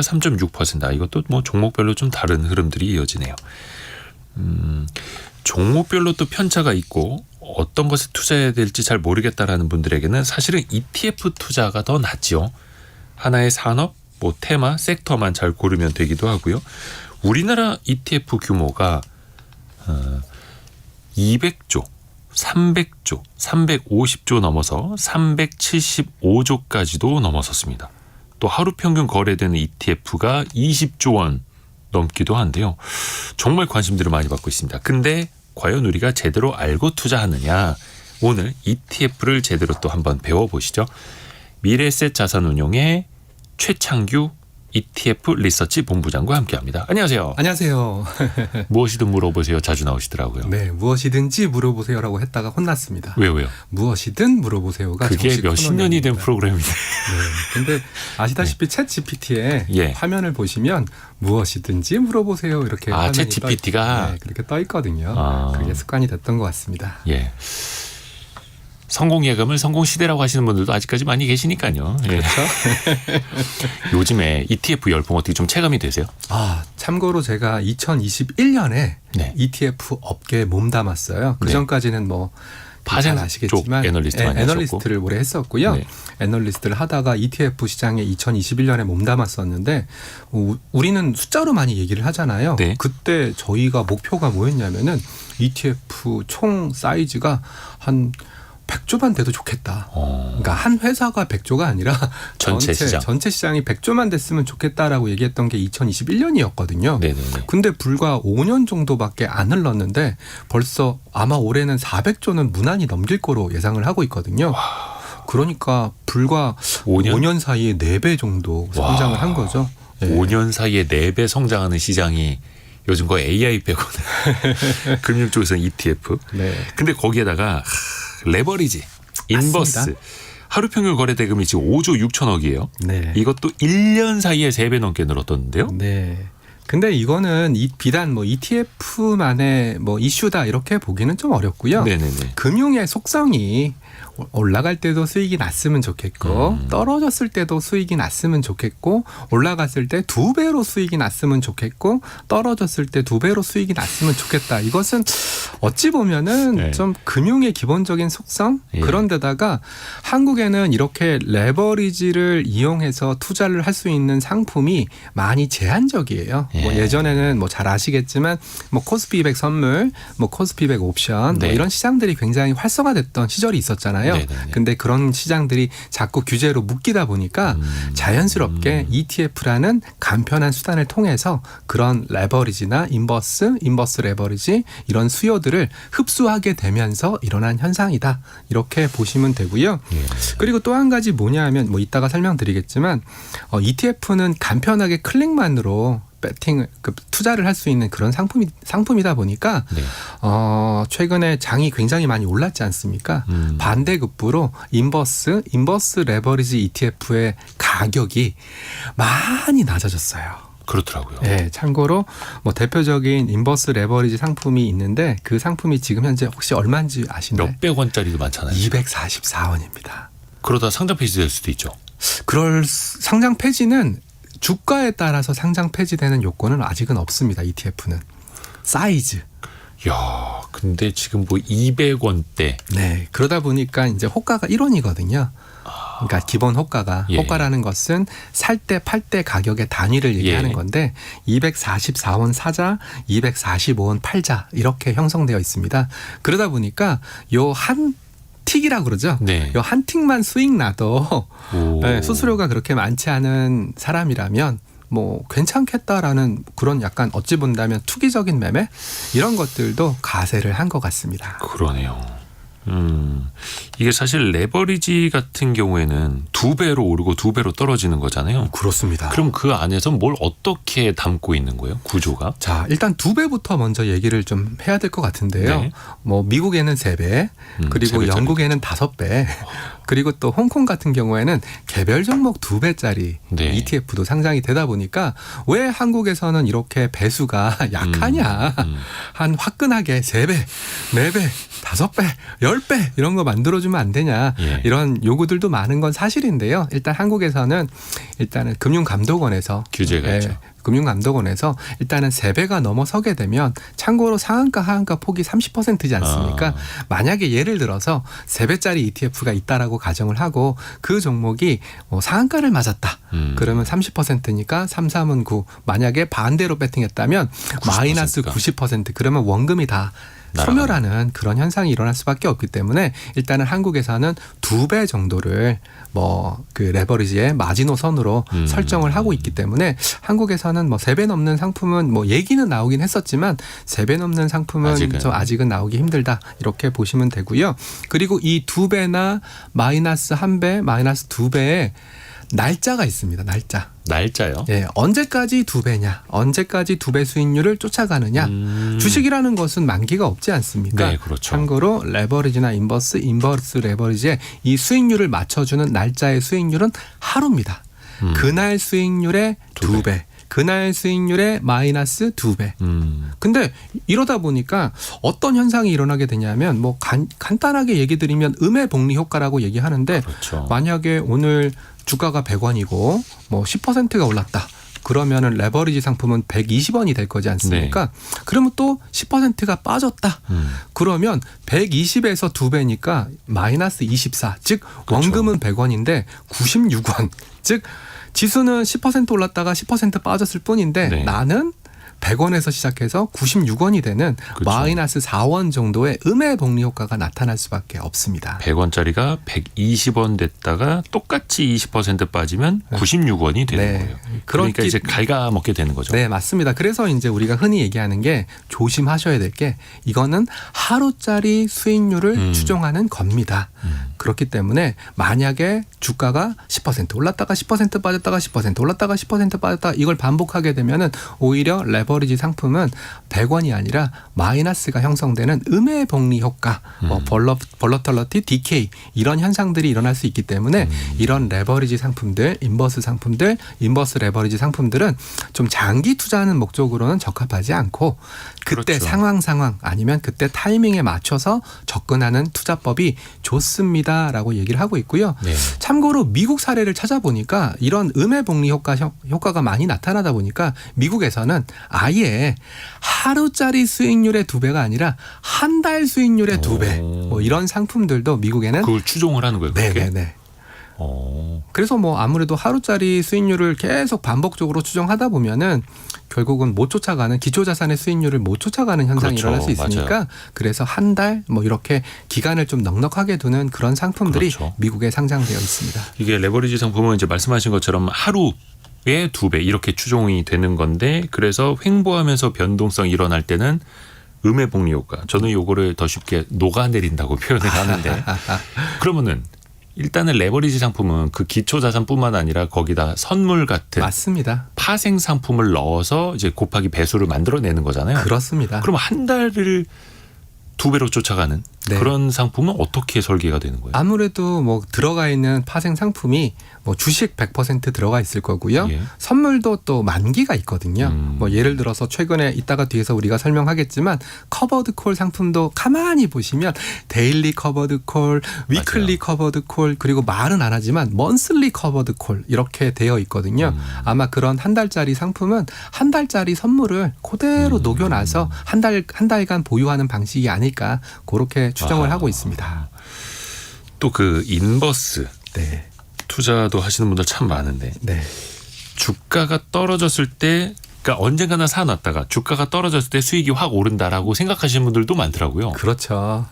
3.6%. 이것도 뭐 종목별로 좀 다른 흐름들이 이어지네요. 종목별로 또 편차가 있고 어떤 것에 투자해야 될지 잘 모르겠다라는 분들에게는 사실은 ETF 투자가 더 낫죠. 하나의 산업, 뭐 테마, 섹터만 잘 고르면 되기도 하고요. 우리나라 ETF 규모가 200조, 300조, 350조 넘어서 375조까지도 넘어섰습니다. 또 하루 평균 거래되는 ETF가 20조 원 넘기도 한데요. 정말 관심들을 많이 받고 있습니다. 근데 과연 우리가 제대로 알고 투자하느냐? 오늘 ETF를 제대로 또 한번 배워보시죠. 미래에셋 자산운용의 최창규 ETF 리서치 본부장과 함께합니다. 안녕하세요. 안녕하세요. 무엇이든 물어보세요. 자주 나오시더라고요. 네, 무엇이든지 물어보세요라고 했다가 혼났습니다. 왜요? 무엇이든 물어보세요가 그게 몇십 년이 된 프로그램인데. 네, 근데 아시다시피 챗 GPT에 예. 화면을 보시면 무엇이든지 물어보세요 이렇게 화면이 챗 GPT가 그렇게 떠 있거든요. 아. 그게 습관이 됐던 것 같습니다. 예. 성공 예감을 성공 시대라고 하시는 분들도 아직까지 많이 계시니까요. 예. 그렇죠? 요즘에 ETF 열풍 어떻게 좀 체감이 되세요? 참고로 제가 2021년에 네. ETF 업계에 몸담았어요. 그 네. 전까지는 뭐 잘 파생 아시겠지만 쪽 애널리스트 많이 애널리스트를 오래 했었고요. 네. 애널리스트를 하다가 ETF 시장에 2021년에 몸담았었는데 우리는 숫자로 많이 얘기를 하잖아요. 네. 그때 저희가 목표가 뭐였냐면은 ETF 총 사이즈가 한 100조만 돼도 좋겠다. 그러니까 한 회사가 100조가 아니라 전체 시장이 100조만 됐으면 좋겠다라고 얘기했던 게 2021년이었거든요. 네네네. 근데 불과 5년 정도밖에 안 흘렀는데 벌써 아마 올해는 400조는 무난히 넘길 거로 예상을 하고 있거든요. 그러니까 불과 5년 사이에 4배 정도 성장을 한 거죠. 예. 5년 사이에 4배 성장하는 시장이 요즘 거 AI 빼고는 금융 쪽에서는 ETF. 네. 근데 거기에다가 레버리지, 인버스. 맞습니다. 하루 평균 거래 대금이 지금 5조 6천억이에요. 네. 이것도 1년 사이에 3배 넘게 늘었던데요. 네. 근데 이거는 비단 뭐 ETF만의 뭐 이슈다 이렇게 보기는 좀 어렵고요. 네네네. 금융의 속성이 올라갈 때도 수익이 났으면 좋겠고 떨어졌을 때도 수익이 났으면 좋겠고 올라갔을 때 2배로 수익이 났으면 좋겠고 떨어졌을 때 2배로 수익이 났으면 좋겠다. 이것은 어찌 보면은 네. 좀 금융의 기본적인 속성 예. 그런데다가 한국에는 이렇게 레버리지를 이용해서 투자를 할 수 있는 상품이 많이 제한적이에요. 예. 뭐 예전에는 뭐 잘 아시겠지만 뭐 코스피 200 선물, 뭐 코스피 200 옵션 네. 뭐 이런 시장들이 굉장히 활성화됐던 시절이 있었잖아요. 네네네. 근데 그런 시장들이 자꾸 규제로 묶이다 보니까 자연스럽게 ETF라는 간편한 수단을 통해서 그런 레버리지나 인버스 레버리지 이런 수요들을 흡수하게 되면서 일어난 현상이다. 이렇게 보시면 되고요. 예. 그리고 또 한 가지 뭐냐 하면 뭐 이따가 설명드리겠지만 ETF는 간편하게 클릭만으로 투자를 할 수 있는 그런 상품이다 보니까 네. 최근에 장이 굉장히 많이 올랐지 않습니까? 반대급부로 인버스 레버리지 ETF의 가격이 많이 낮아졌어요. 그렇더라고요. 네, 참고로 뭐 대표적인 인버스 레버리지 상품이 있는데 그 상품이 지금 현재 혹시 얼마인지 아시나요? 몇백 원짜리도 많잖아요. 244원입니다. 그러다 상장 폐지될 수도 있죠. 그럴 상장 폐지는 주가에 따라서 상장 폐지되는 요건은 아직은 없습니다. ETF는. 사이즈. 야, 근데 지금 뭐 200원대. 네. 그러다 보니까 이제 호가가 1원이거든요. 그러니까 기본 호가가. 예. 호가라는 것은 살 때, 팔 때 가격의 단위를 얘기하는 예. 건데 244원 사자, 245원 팔자 이렇게 형성되어 있습니다. 그러다 보니까 요 한 틱이라고 그러죠. 네. 요 한 틱만 수익 나도 오. 네, 수수료가 그렇게 많지 않은 사람이라면 뭐 괜찮겠다라는 그런 약간 어찌 본다면 투기적인 매매 이런 것들도 가세를 한 것 같습니다. 그러네요. 이게 사실 레버리지 같은 경우에는 2배로 오르고 2배로 떨어지는 거잖아요. 그렇습니다. 그럼 그 안에서 뭘 어떻게 담고 있는 거예요? 구조가? 자, 일단 2배부터 먼저 얘기를 좀 해야 될 것 같은데요. 네. 뭐 미국에는 3배, 그리고 3배짜리. 영국에는 5배, 그리고 또 홍콩 같은 경우에는 개별 종목 2배짜리 네. ETF도 상장이 되다 보니까 왜 한국에서는 이렇게 배수가 약하냐. 한 화끈하게 3배, 4배, 5배, 10배 이런 거 만들어주면 안 되냐. 예. 이런 요구들도 많은 건 사실인데요. 일단 한국에서는 일단은 금융감독원에서 규제가 있죠. 금융감독원에서 일단은 3배가 넘어서게 되면 참고로 상한가 하한가 폭이 30%지 않습니까? 만약에 예를 들어서 3배짜리 ETF가 있다라고 가정을 하고 그 종목이 상한가를 맞았다. 그러면 30%니까 3, 3은 9. 만약에 반대로 배팅했다면 90%가. 마이너스 90% 그러면 원금이 다 소멸하는 그런 현상이 일어날 수밖에 없기 때문에 일단은 한국에서는 2배 정도를 그 레버리지의 마지노선으로 설정을 하고 있기 때문에 한국에서는 3배 넘는 상품은 얘기는 나오긴 했었지만 3배 넘는 상품은 아직은 나오기 힘들다 이렇게 보시면 되고요. 그리고 이 2배나 마이너스 1배, 마이너스 2배의 날짜가 있습니다. 날짜요? 예, 언제까지 2배냐, 언제까지 2배 수익률을 쫓아가느냐. 주식이라는 것은 만기가 없지 않습니까? 네, 그렇죠. 참고로 레버리지나 인버스 레버리지의 이 수익률을 맞춰주는 날짜의 수익률은 하루입니다. 그날 수익률의 2배. 그날 수익률의 마이너스 2배. 근데 이러다 보니까 어떤 현상이 일어나게 되냐면 간단하게 얘기 드리면 음해복리 효과라고 얘기하는데 그렇죠. 만약에 오늘 주가가 100원이고 10%가 올랐다. 그러면은 레버리지 상품은 120원이 될 거지 않습니까? 네. 그러면 또 10%가 빠졌다. 그러면 120에서 2배니까 마이너스 24. 즉 그렇죠. 원금은 100원인데 96원. 즉 지수는 10% 올랐다가 10% 빠졌을 뿐인데 네. 나는 100원에서 시작해서 96원이 되는 그렇죠. 마이너스 4원 정도의 음해복리 효과가 나타날 수밖에 없습니다. 100원짜리가 120원 됐다가 똑같이 20% 빠지면 96원이 되는 네. 거예요. 그러니까 이제 갉아먹게 되는 거죠. 네, 맞습니다. 그래서 이제 우리가 흔히 얘기하는 게 조심하셔야 될 게 이거는 하루짜리 수익률을 추정하는 겁니다. 그렇기 때문에 만약에 주가가 10% 올랐다가 10% 빠졌다가 10% 올랐다가 10% 빠졌다가 이걸 반복하게 되면은 오히려 레버리지 상품은 100원이 아니라 마이너스가 형성되는 음해복리 효과, 볼러털러티, 디케이 이런 현상들이 일어날 수 있기 때문에 이런 레버리지 상품들, 인버스 상품들, 인버스 레버리지 상품들은 좀 장기 투자하는 목적으로는 적합하지 않고 그때 그렇죠. 상황 아니면 그때 타이밍에 맞춰서 접근하는 투자법이 좋습니다라고 얘기를 하고 있고요. 네. 참고로 미국 사례를 찾아보니까 이런 음해복리 효과가 많이 나타나다 보니까 미국에서는 아예 하루짜리 수익률의 2배가 아니라 한 달 수익률의 2배 이런 상품들도 미국에는 그걸 추종을 하는 거예요. 네네네. 그래서 아무래도 하루짜리 수익률을 계속 반복적으로 추정하다 보면은 결국은 못 쫓아가는 기초자산의 수익률을 못 쫓아가는 현상이 그렇죠. 일어날 수 있으니까 맞아요. 그래서 한 달 이렇게 기간을 좀 넉넉하게 두는 그런 상품들이 그렇죠. 미국에 상장되어 있습니다. 이게 레버리지 상품은 이제 말씀하신 것처럼 하루에 2배 이렇게 추종이 되는 건데 그래서 횡보하면서 변동성이 일어날 때는 음해복리 효과. 저는 요거를 더 쉽게 녹아내린다고 표현을 하는데 그러면은 일단은 레버리지 상품은 그 기초 자산뿐만 아니라 거기다 선물 같은 맞습니다. 파생 상품을 넣어서 이제 곱하기 배수를 만들어내는 거잖아요. 그렇습니다. 그럼 한 달을 2배로 쫓아가는 네. 그런 상품은 어떻게 설계가 되는 거예요? 아무래도 들어가 있는 파생 상품이 주식 100% 들어가 있을 거고요. 예. 선물도 또 만기가 있거든요. 예를 들어서 최근에 이따가 뒤에서 우리가 설명하겠지만 커버드 콜 상품도 가만히 보시면 데일리 커버드 콜, 위클리 커버드 콜 그리고 말은 안 하지만 먼슬리 커버드 콜 이렇게 되어 있거든요. 아마 그런 한 달짜리 상품은 한 달짜리 선물을 그대로 녹여놔서 한 달간 보유하는 방식이 아닐까 그렇게 추정을 하고 있습니다. 또 그 인버스 네. 투자도 하시는 분들 참 많은데 네. 주가가 떨어졌을 때 그러니까 언젠가나 사놨다가 주가가 떨어졌을 때 수익이 확 오른다라고 생각하시는 분들도 많더라고요. 그렇죠.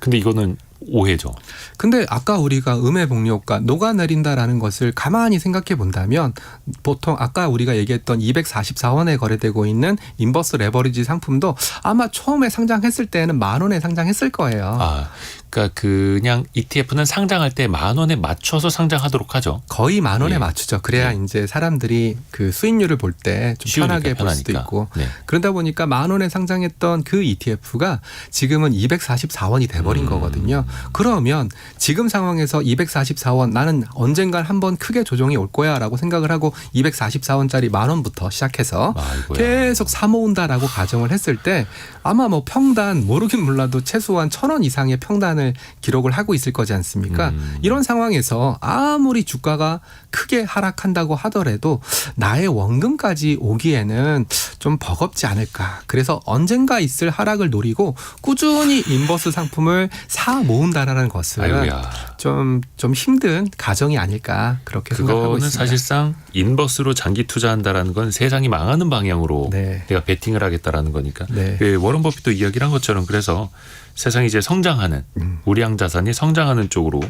근데 이거는 오해죠. 근데 아까 우리가 음해복리 효과 녹아내린다라는 것을 가만히 생각해 본다면 보통 아까 우리가 얘기했던 244원에 거래되고 있는 인버스 레버리지 상품도 아마 처음에 상장했을 때는 10,000원에 상장했을 거예요. 그러니까 그냥 ETF는 상장할 때 10,000원에 맞춰서 상장하도록 하죠. 거의 10,000원에 맞추죠. 그래야 이제 사람들이 그 수익률을 볼 때 좀 편하게 볼 수도 있고 네. 그러다 보니까 10,000원에 상장했던 그 ETF가 지금은 244원이 돼버린 거거든요. 거거든요. 그러면 지금 상황에서 244원 나는 언젠간 한번 크게 조정이 올 거야라고 생각을 하고 244원짜리 10,000원부터 시작해서 아이고야. 계속 사 모은다라고 가정을 했을 때 아마 뭐 평단 모르긴 몰라도 최소한 1,000원 이상의 평단을 기록을 하고 있을 거지 않습니까? 이런 상황에서 아무리 주가가 크게 하락한다고 하더라도 나의 원금까지 오기에는 좀 버겁지 않을까. 그래서 언젠가 있을 하락을 노리고 꾸준히 인버스 상품을 사 모은다라는 것은 아이고야. 좀 힘든 가정이 아닐까 그렇게 생각하고 그거는 있습니다. 사실상 인버스로 장기 투자한다라는 건 세상이 망하는 방향으로 네. 내가 베팅을 하겠다라는 거니까. 네. 그 워런 버핏도 이야기를 한 것처럼 그래서 세상이 이제 성장하는 우량 자산이 성장하는 쪽으로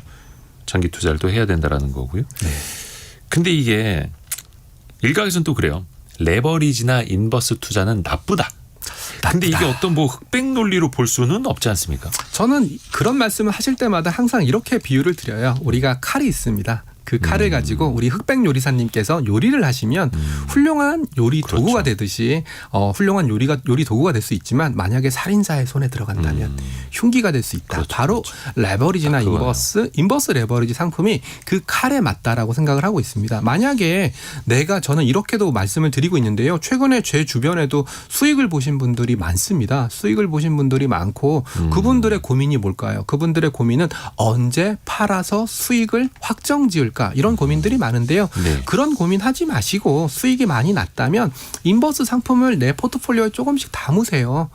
장기 투자를 또 해야 된다라는 거고요. 네. 근데 이게 일각에서는 또 그래요. 레버리지나 인버스 투자는 나쁘다. 근데 이게 어떤 뭐 흑백 논리로 볼 수는 없지 않습니까? 저는 그런 말씀을 하실 때마다 항상 이렇게 비유를 드려요. 우리가 칼이 있습니다. 그 칼을 가지고 우리 흑백 요리사님께서 요리를 하시면 훌륭한 요리 그렇죠. 도구가 되듯이 훌륭한 요리 도구가 될 수 있지만 만약에 살인자의 손에 들어간다면 흉기가 될 수 있다. 그렇죠, 바로 레버리지나 인버스 레버리지 상품이 그 칼에 맞다라고 생각을 하고 있습니다. 만약에 저는 이렇게도 말씀을 드리고 있는데요. 최근에 제 주변에도 수익을 보신 분들이 많습니다. 수익을 보신 분들이 많고 그분들의 고민이 뭘까요? 그분들의 고민은 언제 팔아서 수익을 확정 지을까? 이런 고민들이 많은데요. 네. 그런 고민하지 마시고 수익이 많이 났다면 인버스 상품을 내 포트폴리오에 조금씩 담으세요.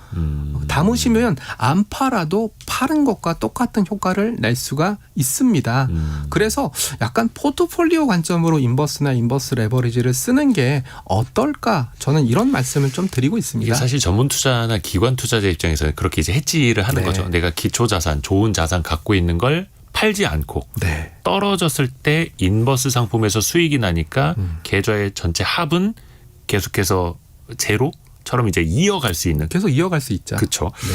담으시면 안 팔아도 파는 것과 똑같은 효과를 낼 수가 있습니다. 그래서 약간 포트폴리오 관점으로 인버스나 인버스 레버리지를 쓰는 게 어떨까? 저는 이런 말씀을 좀 드리고 있습니다. 이게 사실 전문 투자나 기관 투자자 입장에서는 그렇게 이제 해지를 하는 네. 거죠. 내가 기초 자산, 좋은 자산 갖고 있는 걸 팔지 않고 네. 떨어졌을 때 인버스 상품에서 수익이 나니까 계좌의 전체 합은 계속해서 제로처럼 이제 이어갈 수 있는. 계속 이어갈 수 있죠. 그렇죠. 네.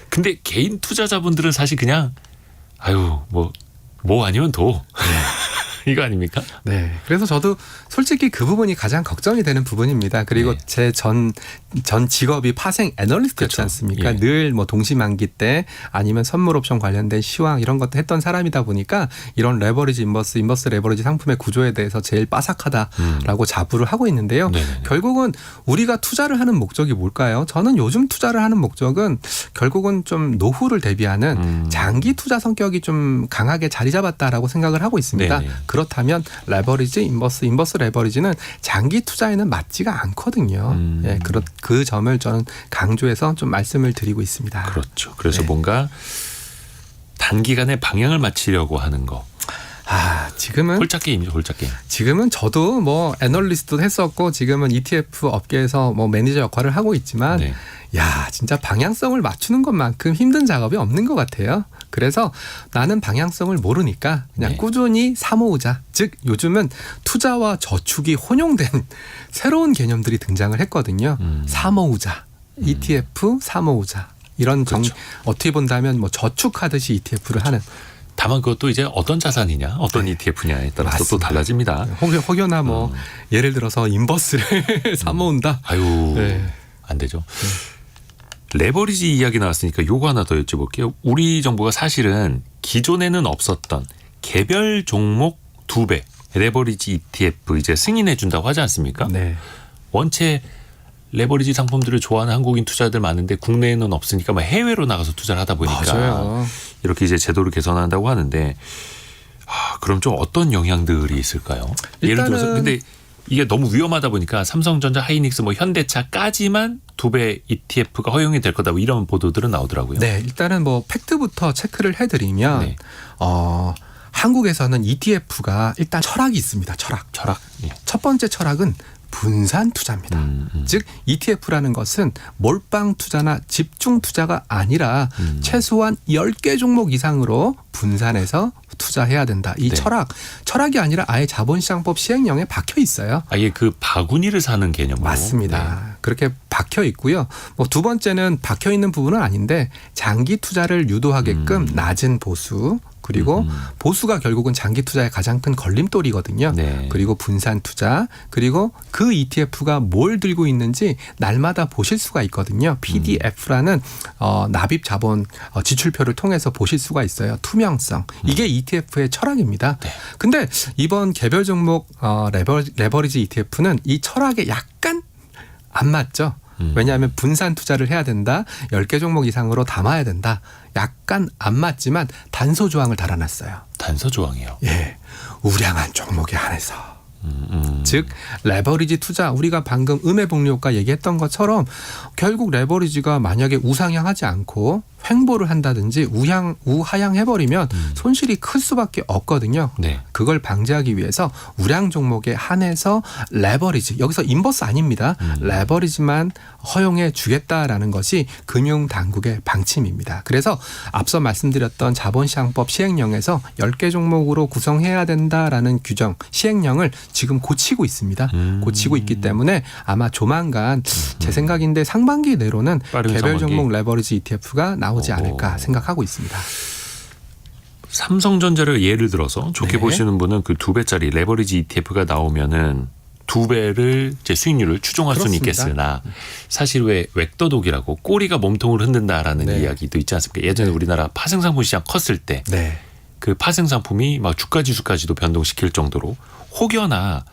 근데 개인 투자자분들은 사실 그냥 아유 뭐 아니면 도 이거 아닙니까? 네. 그래서 저도 솔직히 그 부분이 가장 걱정이 되는 부분입니다. 그리고 네. 제 전 직업이 파생 애널리스트였지 그렇죠. 않습니까? 예. 늘 뭐 동시만기 때 아니면 선물옵션 관련된 시황 이런 것도 했던 사람이다 보니까 이런 레버리지 인버스 레버리지 상품의 구조에 대해서 제일 빠삭하다라고 자부를 하고 있는데요. 네네네. 결국은 우리가 투자를 하는 목적이 뭘까요? 저는 요즘 투자를 하는 목적은 결국은 좀 노후를 대비하는 장기 투자 성격이 좀 강하게 자리 잡았다라고 생각을 하고 있습니다. 네네. 그렇다면 레버리지, 인버스 레버리지는 장기 투자에는 맞지가 않거든요. 예, 그 점을 저는 강조해서 좀 말씀을 드리고 있습니다. 그렇죠. 그래서 네. 뭔가 단기간에 방향을 맞추려고 하는 거. 지금은 홀짝 게임이죠, 홀짝 게임. 지금은 저도 뭐 애널리스트도 했었고 지금은 ETF 업계에서 뭐 매니저 역할을 하고 있지만 네. 야 진짜 방향성을 맞추는 것만큼 힘든 작업이 없는 것 같아요. 그래서 나는 방향성을 모르니까 그냥 네. 꾸준히 사모으자. 즉 요즘은 투자와 저축이 혼용된 새로운 개념들이 등장을 했거든요. 사모으자, ETF 사모으자 이런 그렇죠. 어떻게 본다면 뭐 저축하듯이 ETF를 하는. 다만 그것도 이제 어떤 자산이냐, 어떤 ETF냐에 따라서 또 맞습니다. 달라집니다. 혹여나 뭐 예를 들어서 인버스를 사모은다. 아유, 네. 안 되죠. 레버리지 이야기 나왔으니까 요거 하나 더 여쭤볼게요. 우리 정부가 사실은 기존에는 없었던 개별 종목 2배 레버리지 ETF 이제 승인해 준다고 하지 않습니까? 네. 원체 레버리지 상품들을 좋아하는 한국인 투자자들 많은데 국내에는 없으니까 막 해외로 나가서 투자를 하다 보니까 맞아요. 이렇게 이제 제도를 개선한다고 하는데 그럼 좀 어떤 영향들이 있을까요? 예를 들어서 근데 이게 너무 위험하다 보니까 삼성전자, 하이닉스, 뭐 현대차까지만 2배 ETF가 허용이 될 거다 뭐 이런 보도들은 나오더라고요. 네, 일단은 뭐 팩트부터 체크를 해드리면 네. 한국에서는 ETF가 일단 철학이 있습니다. 철학. 예. 첫 번째 철학은 분산 투자입니다. 즉 ETF라는 것은 몰빵 투자나 집중 투자가 아니라 최소한 10개 종목 이상으로 분산해서 투자해야 된다. 이 네. 철학이 아니라 아예 자본시장법 시행령에 박혀 있어요. 아예 그 바구니를 사는 개념으로. 맞습니다. 네. 그렇게 박혀 있고요. 뭐 두 번째는 박혀 있는 부분은 아닌데 장기 투자를 유도하게끔 낮은 보수 그리고 보수가 결국은 장기 투자의 가장 큰 걸림돌이거든요. 네. 그리고 분산 투자, 그리고 그 ETF가 뭘 들고 있는지 날마다 보실 수가 있거든요. PDF라는 납입 자본 지출표를 통해서 보실 수가 있어요. 투명성. 이게 ETF의 철학입니다. 네. 근데 이번 개별 종목 레버리지 ETF는 이 철학에 약간 안 맞죠. 왜냐하면 분산 투자를 해야 된다. 10개 종목 이상으로 담아야 된다. 약간 안 맞지만 단서 조항을 달아놨어요. 단서 조항이요. 예, 우량한 종목에 한해서. 즉 레버리지 투자, 우리가 방금 음해복리효과 얘기했던 것처럼 결국 레버리지가 만약에 우상향하지 않고 횡보를 한다든지 우하향해버리면 손실이 클 수밖에 없거든요. 네. 그걸 방지하기 위해서 우량 종목에 한해서 레버리지, 여기서 인버스 아닙니다. 레버리지만 허용해 주겠다라는 것이 금융당국의 방침입니다. 그래서 앞서 말씀드렸던 자본시장법 시행령에서 10개 종목으로 구성해야 된다라는 규정, 시행령을 지금 고치고 있습니다. 고치고 있기 때문에 아마 조만간 제 생각인데 상반기 내로는 빠른 개별 상반기. 종목 레버리지 ETF가 나오지 않을까 생각하고 있습니다. 삼성전자를 예를 들어서 좋게 네. 보시는 분은 그 2배짜리 레버리지 ETF가 나오면은 2배를 이제 수익률을 추종할 수는 그렇습니다. 있겠으나 사실 왜 웩더독이라고 꼬리가 몸통을 흔든다라는 네. 이야기도 있지 않습니까? 예전에 우리나라 파생상품 시장 컸을 때 네. 그 파생상품이 막 주가지수까지도 변동시킬 정도로 혹여나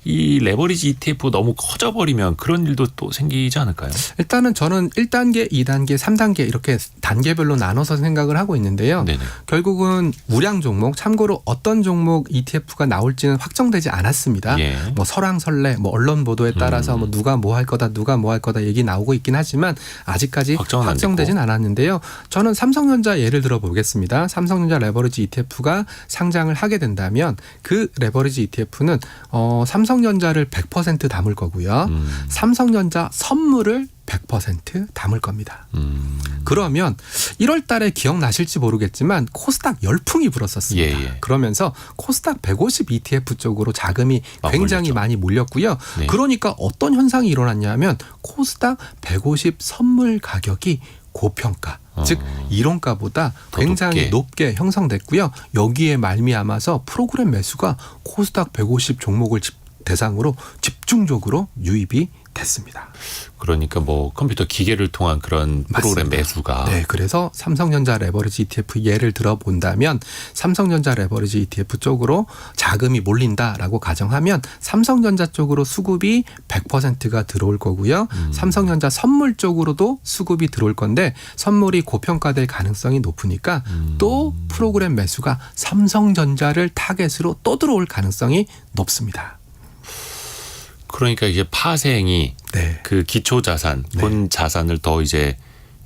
이 레버리지 ETF 너무 커져버리면 그런 일도 또 생기지 않을까요? 일단은 저는 1단계, 2단계, 3단계 이렇게 단계별로 나눠서 생각을 하고 있는데요. 네네. 결국은 우량 종목, 참고로 어떤 종목 ETF가 나올지는 확정되지 않았습니다. 예. 뭐 설왕설래, 뭐 언론 보도에 따라서 뭐 누가 뭐 할 거다, 누가 뭐 할 거다 얘기 나오고 있긴 하지만 아직까지 확정은 안 확정되진 않았는데요. 저는 삼성전자 예를 들어 보겠습니다. 삼성전자 레버리지 ETF가 상장을 하게 된다면 그 레버리지 ETF는 삼성전자를 100% 담을 거고요. 삼성전자 선물을 100% 담을 겁니다. 그러면 1월 달에 기억나실지 모르겠지만 코스닥 열풍이 불었었습니다. 예. 그러면서 코스닥 150 ETF 쪽으로 자금이 굉장히 몰렸죠. 많이 몰렸고요. 네. 그러니까 어떤 현상이 일어났냐면 코스닥 150 선물 가격이 고평가, 즉 이론가보다 더 굉장히 높게 형성됐고요. 여기에 말미암아서 프로그램 매수가 코스닥 150 종목을 대상으로 집중적으로 유입이 됐습니다. 그러니까 뭐 컴퓨터 기계를 통한 그런 프로그램 맞습니다. 매수가 네, 그래서 삼성전자 레버리지 ETF 예를 들어본다면 삼성전자 레버리지 ETF 쪽으로 자금이 몰린다라고 가정하면 삼성전자 쪽으로 수급이 100%가 들어올 거고요. 삼성전자 선물 쪽으로도 수급이 들어올 건데 선물이 고평가될 가능성이 높으니까 또 프로그램 매수가 삼성전자를 타겟으로 또 들어올 가능성이 높습니다. 그러니까 이제 파생이 네. 그 기초 자산, 본 자산을 더 이제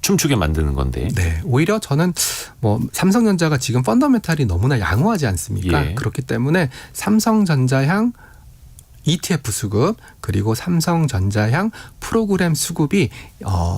춤추게 만드는 건데. 네, 오히려 저는 뭐 삼성전자가 지금 펀더멘탈이 너무나 양호하지 않습니까? 예. 그렇기 때문에 삼성전자향 ETF 수급 그리고 삼성전자향 프로그램 수급이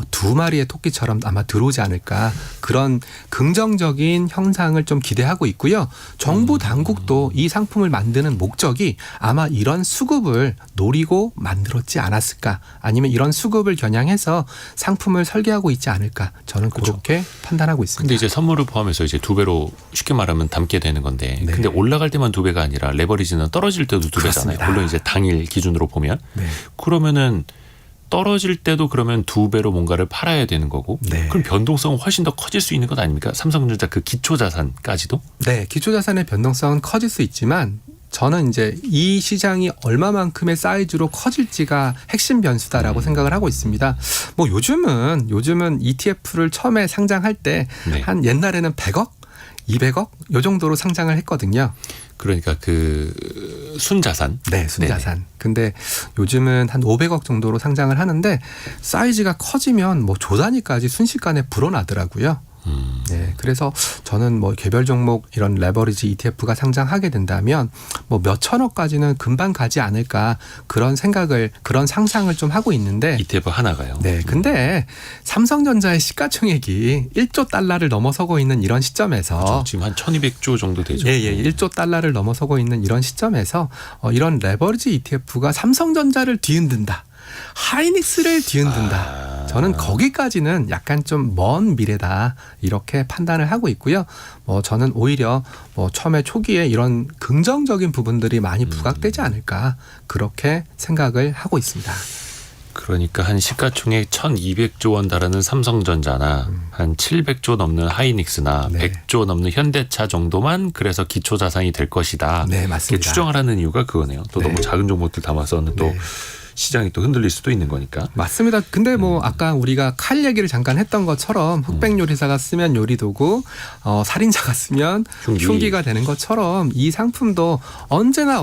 두 마리의 토끼처럼 아마 들어오지 않을까, 그런 긍정적인 형상을 좀 기대하고 있고요. 정부 당국도 이 상품을 만드는 목적이 아마 이런 수급을 노리고 만들었지 않았을까, 아니면 이런 수급을 겨냥해서 상품을 설계하고 있지 않을까, 저는 그렇게 판단하고 있습니다. 근데 이제 선물을 포함해서 이제 2배로 쉽게 말하면 담게 되는 건데. 네. 근데 올라갈 때만 2배가 아니라 레버리지는 떨어질 때도 2배잖아요. 그렇습니다. 물론 이제 당일 기준으로 보면. 네. 그러면은 떨어질 때도 그러면 2배로 뭔가를 팔아야 되는 거고. 네. 그럼 변동성은 훨씬 더 커질 수 있는 것 아닙니까? 삼성전자 그 기초 자산까지도. 네, 기초자산의 변동성은 커질 수 있지만 저는 이제 이 시장이 얼마만큼의 사이즈로 커질지가 핵심 변수다라고 생각을 하고 있습니다. 뭐 요즘은 ETF를 처음에 상장할 때 한 네. 옛날에는 100억, 200억 요 정도로 상장을 했거든요. 그러니까 그 순자산. 네, 순자산. 근데 요즘은 한 500억 정도로 상장을 하는데 사이즈가 커지면 뭐 조단위까지 순식간에 불어나더라고요. 네, 그래서 저는 뭐 개별 종목 이런 레버리지 ETF가 상장하게 된다면 뭐 몇 천억까지는 금방 가지 않을까, 그런 상상을 좀 하고 있는데. ETF 하나가요. 네, 근데 삼성전자의 시가총액이 1조 달러를 넘어서고 있는 이런 시점에서 그렇죠. 지금 한 1200조 정도 되죠. 예, 1조 달러를 넘어서고 있는 이런 시점에서 이런 레버리지 ETF가 삼성전자를 뒤흔든다, 하이닉스를 뒤흔든다. 저는 거기까지는 약간 좀 먼 미래다 이렇게 판단을 하고 있고요. 저는 오히려 처음에 초기에 이런 긍정적인 부분들이 많이 부각되지 않을까 그렇게 생각을 하고 있습니다. 그러니까 한 시가총액 1,200조 원 달하는 삼성전자나 한 700조 넘는 하이닉스나 네. 100조 넘는 현대차 정도만 그래서 기초 자산이 될 것이다. 네, 이렇게 맞습니다. 추정하라는 이유가 그거네요. 또 네. 너무 작은 종목들 담아서는 또 네. 시장이 또 흔들릴 수도 있는 거니까. 맞습니다. 근데 아까 우리가 칼 얘기를 잠깐 했던 것처럼 흑백 요리사가 쓰면 요리도구, 살인자가 쓰면 흉기가 되는 것처럼 이 상품도 언제나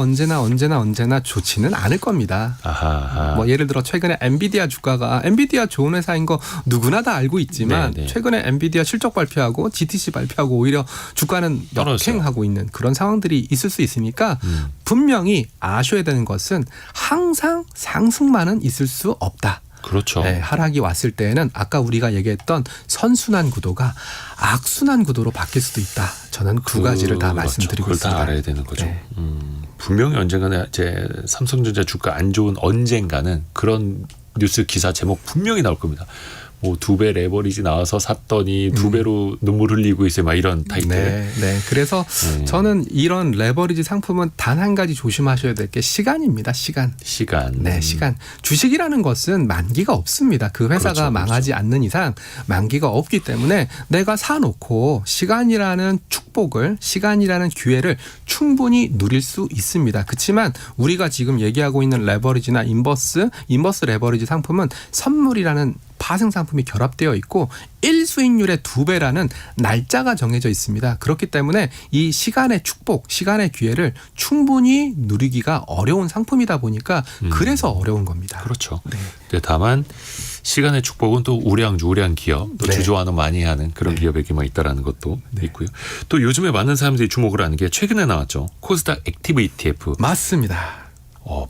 좋지는 않을 겁니다. 아하. 예를 들어 최근에 엔비디아 주가가 엔비디아 좋은 회사인 거 누구나 다 알고 있지만 네네. 최근에 엔비디아 실적 발표하고 GTC 발표하고 오히려 주가는 떨어져요. 역행하고 있는 그런 상황들이 있을 수 있으니까 분명히 아셔야 되는 것은 항상 상승만은 있을 수 없다. 그렇죠. 네, 하락이 왔을 때에는 아까 우리가 얘기했던 선순환 구도가 악순환 구도로 바뀔 수도 있다. 저는 두 가지를 다 말씀드리고 그걸 있습니다. 다 알아야 되는 거죠. 네. 분명히 언젠가는 이제 삼성전자 주가 안 좋은 언젠가는 그런 뉴스 기사 제목 분명히 나올 겁니다. 뭐 2배 레버리지 나와서 샀더니 2배로 눈물 흘리고 있어요. 막 이런 타이틀. 네. 그래서 저는 이런 레버리지 상품은 단 한 가지 조심하셔야 될 게 시간입니다. 시간. 네, 시간. 주식이라는 것은 만기가 없습니다. 그 회사가 그렇죠. 망하지 않는 이상 만기가 없기 때문에 내가 사놓고 시간이라는 축복을, 시간이라는 기회를 충분히 누릴 수 있습니다. 그렇지만 우리가 지금 얘기하고 있는 레버리지나 인버스 레버리지 상품은 선물이라는 파생 상품이 결합되어 있고 1수익률의 2배라는 날짜가 정해져 있습니다. 그렇기 때문에 이 시간의 축복, 시간의 기회를 충분히 누리기가 어려운 상품이다 보니까 그래서 어려운 겁니다. 그렇죠. 네. 근데 다만 시간의 축복은 또 우량 기업, 또 네. 주조환원 많이 하는 그런 기업에게만 있다라는 것도 있고요. 또 요즘에 많은 사람들이 주목을 하는 게 최근에 나왔죠. 코스닥 액티브 ETF. 맞습니다.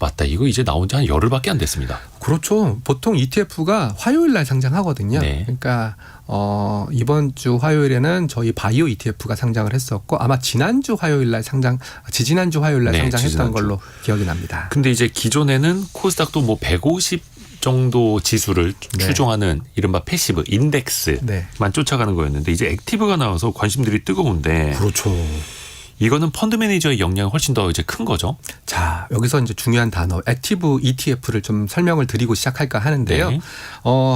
맞다. 이거 이제 나온 지 한 열흘밖에 안 됐습니다. 그렇죠. 보통 ETF가 화요일 날 상장하거든요. 네. 그러니까 이번 주 화요일에는 저희 바이오 ETF가 상장을 했었고 아마 지지난주 화요일 날 네, 상장했던 지지난주. 걸로 기억이 납니다. 근데 이제 기존에는 코스닥도 뭐 150 정도 지수를 네. 추종하는 이른바 패시브 인덱스만 네. 쫓아가는 거였는데 이제 액티브가 나와서 관심들이 뜨거운데 그렇죠. 이거는 펀드 매니저의 역량이 훨씬 더 이제 큰 거죠. 자, 여기서 이제 중요한 단어 액티브 ETF를 좀 설명을 드리고 시작할까 하는데요. 네.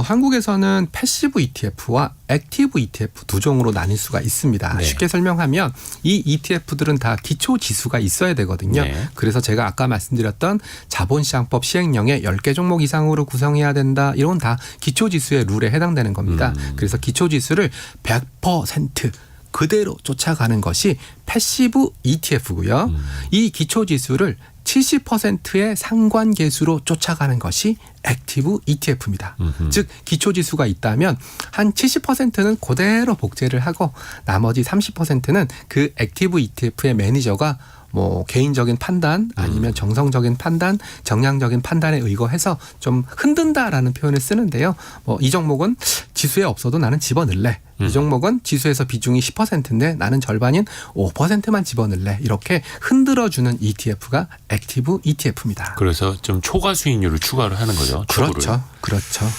한국에서는 패시브 ETF와 액티브 ETF 두 종으로 나뉠 수가 있습니다. 네. 쉽게 설명하면 이 ETF들은 다 기초 지수가 있어야 되거든요. 네. 그래서 제가 아까 말씀드렸던 자본시장법 시행령에 10개 종목 이상으로 구성해야 된다. 이런 다 기초 지수의 룰에 해당되는 겁니다. 그래서 기초 지수를 100% 그대로 쫓아가는 것이 패시브 ETF고요. 이 기초 지수를 70%의 상관계수로 쫓아가는 것이 액티브 ETF입니다. 즉 기초 지수가 있다면 한 70%는 그대로 복제를 하고 나머지 30%는 그 액티브 ETF의 매니저가 뭐 개인적인 판단 아니면 정성적인 판단, 정량적인 판단에 의거해서 좀 흔든다라는 표현을 쓰는데요. 이 종목은 지수에 없어도 나는 집어넣을래. 이 종목은 지수에서 비중이 10%인데 나는 절반인 5%만 집어넣을래. 이렇게 흔들어주는 ETF가 액티브 ETF입니다. 그래서 좀 초과 수익률을 추가를 하는 거죠. 추구를. 그렇죠.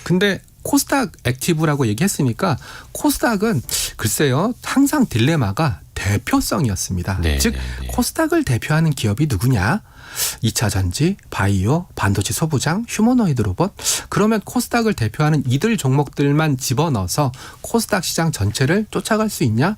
근데 코스닥 액티브라고 얘기했으니까 코스닥은 글쎄요. 항상 딜레마가 대표성이었습니다. 네, 즉 네. 코스닥을 대표하는 기업이 누구냐? 2차 전지, 바이오, 반도체 소부장, 휴머노이드 로봇. 그러면 코스닥을 대표하는 이들 종목들만 집어넣어서 코스닥 시장 전체를 쫓아갈 수 있냐?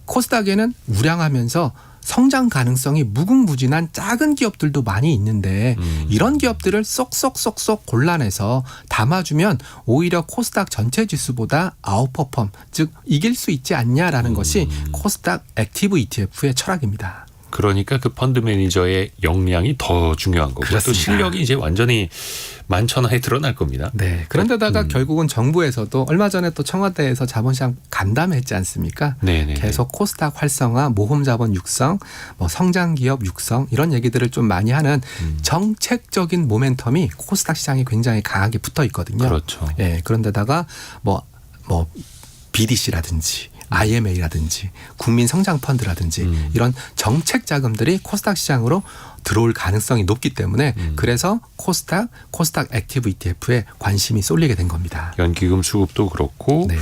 코스닥에는 우량하면서 성장 가능성이 무궁무진한 작은 기업들도 많이 있는데 이런 기업들을 쏙쏙쏙쏙 골라내서 담아주면 오히려 코스닥 전체 지수보다 아웃퍼폼, 즉 이길 수 있지 않냐라는 것이 코스닥 액티브 ETF의 철학입니다. 그러니까 그 펀드 매니저의 역량이 더 중요한 거고 또 그렇습니다. 실력이 이제 완전히 만천하에 드러날 겁니다. 네. 그런데다가 결국은 정부에서도 얼마 전에 또 청와대에서 자본시장 간담회했지 않습니까? 네네. 계속 코스닥 활성화, 모험 자본 육성, 뭐 성장 기업 육성 이런 얘기들을 좀 많이 하는 정책적인 모멘텀이 코스닥 시장에 굉장히 강하게 붙어 있거든요. 그렇죠. 예. 그런데다가 뭐 BDC라든지 IMA라든지 국민성장펀드라든지 이런 정책 자금들이 코스닥 시장으로 들어올 가능성이 높기 때문에 그래서 코스닥 액티브 ETF에 관심이 쏠리게 된 겁니다. 연기금 수급도 그렇고 네.